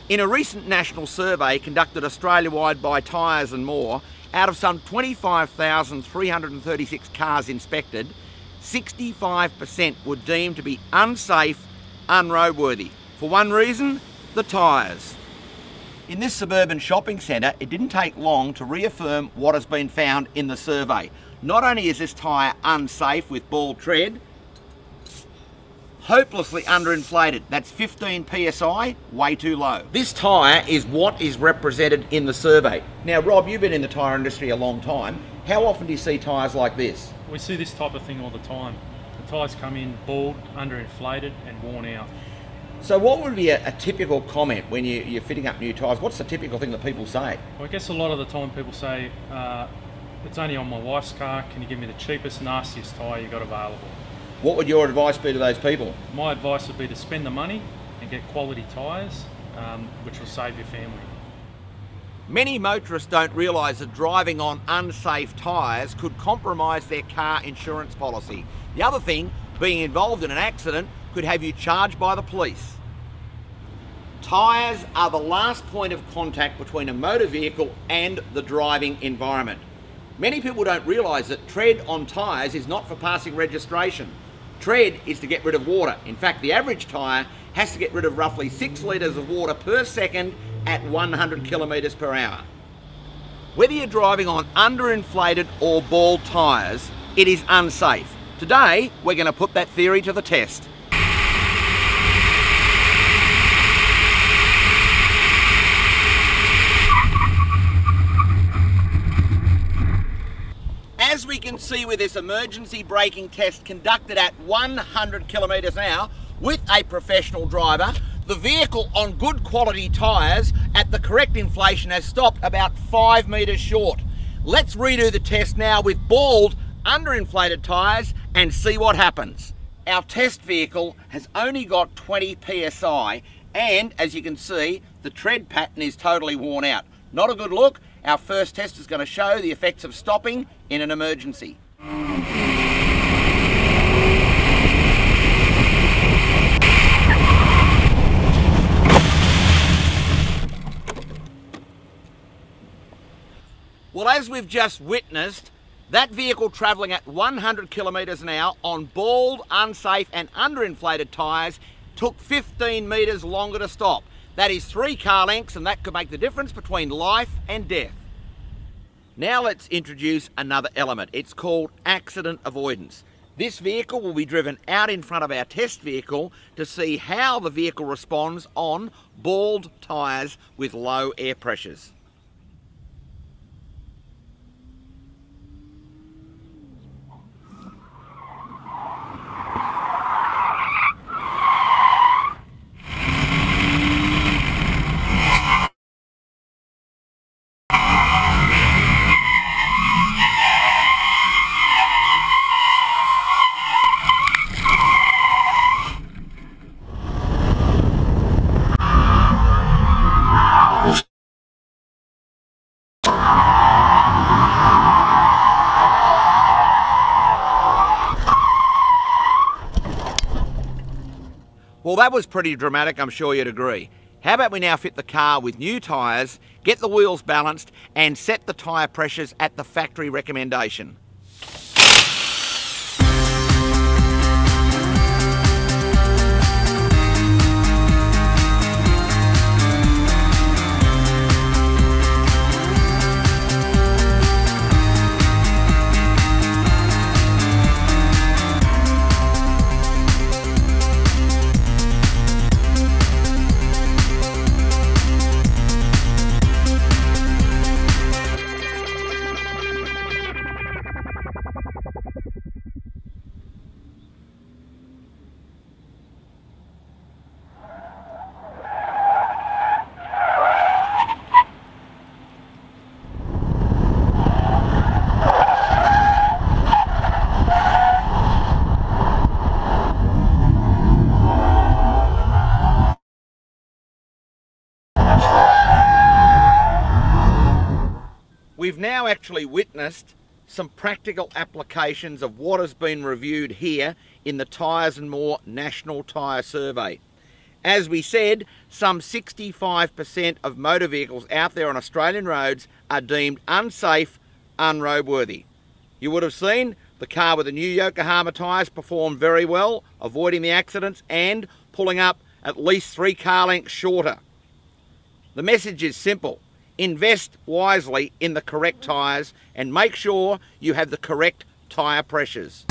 In a recent national survey conducted Australia-wide by Tyres and More, out of some 25,336 cars inspected, 65% were deemed to be unsafe, unroadworthy. For one reason, the tyres. In this suburban shopping centre, it didn't take long to reaffirm what has been found in the survey. Not only is this tyre unsafe with bald tread, hopelessly underinflated. That's 15 psi, way too low. This tyre is what is represented in the survey. Now, Rob, you've been in the tyre industry a long time. How often do you see tyres like this? We see this type of thing all the time. The tyres come in bald, underinflated and worn out. So what would be a typical comment when you're fitting up new tyres? What's the typical thing that people say? Well, I guess a lot of the time people say, it's only on my wife's car, can you give me the cheapest, nastiest tyre you got available? What would your advice be to those people? My advice would be to spend the money and get quality tyres, which will save your family. Many motorists don't realise that driving on unsafe tyres could compromise their car insurance policy. The other thing, being involved in an accident could have you charged by the police. Tyres are the last point of contact between a motor vehicle and the driving environment. Many people don't realise that tread on tyres is not for passing registration. Tread is to get rid of water. In fact, the average tyre has to get rid of roughly 6 litres of water per second at 100 kilometres per hour. Whether you're driving on underinflated or bald tyres, it is unsafe. Today, we're going to put that theory to the test. As we can see with this emergency braking test conducted at 100 kilometres an hour with a professional driver, the vehicle on good quality tyres at the correct inflation has stopped about 5 metres short. Let's redo the test now with bald, underinflated tyres and see what happens. Our test vehicle has only got 20 psi and, as you can see, the tread pattern is totally worn out. Not a good look. Our first test is going to show the effects of stopping in an emergency. Well, as we've just witnessed, that vehicle travelling at 100 kilometres an hour on bald, unsafe and underinflated tyres took 15 metres longer to stop. That is 3 car lengths, and that could make the difference between life and death. Now let's introduce another element. It's called accident avoidance. This vehicle will be driven out in front of our test vehicle to see how the vehicle responds on bald tyres with low air pressures. Well, that was pretty dramatic, I'm sure you'd agree. How about we now fit the car with new tyres, get the wheels balanced and set the tyre pressures at the factory recommendation. We've now actually witnessed some practical applications of what has been reviewed here in the Tyres and More National Tyre Survey. As we said, some 65% of motor vehicles out there on Australian roads are deemed unsafe, unroadworthy. You would have seen the car with the new Yokohama tyres performed very well, avoiding the accidents and pulling up at least 3 car lengths shorter. The message is simple. Invest wisely in the correct tyres and make sure you have the correct tyre pressures.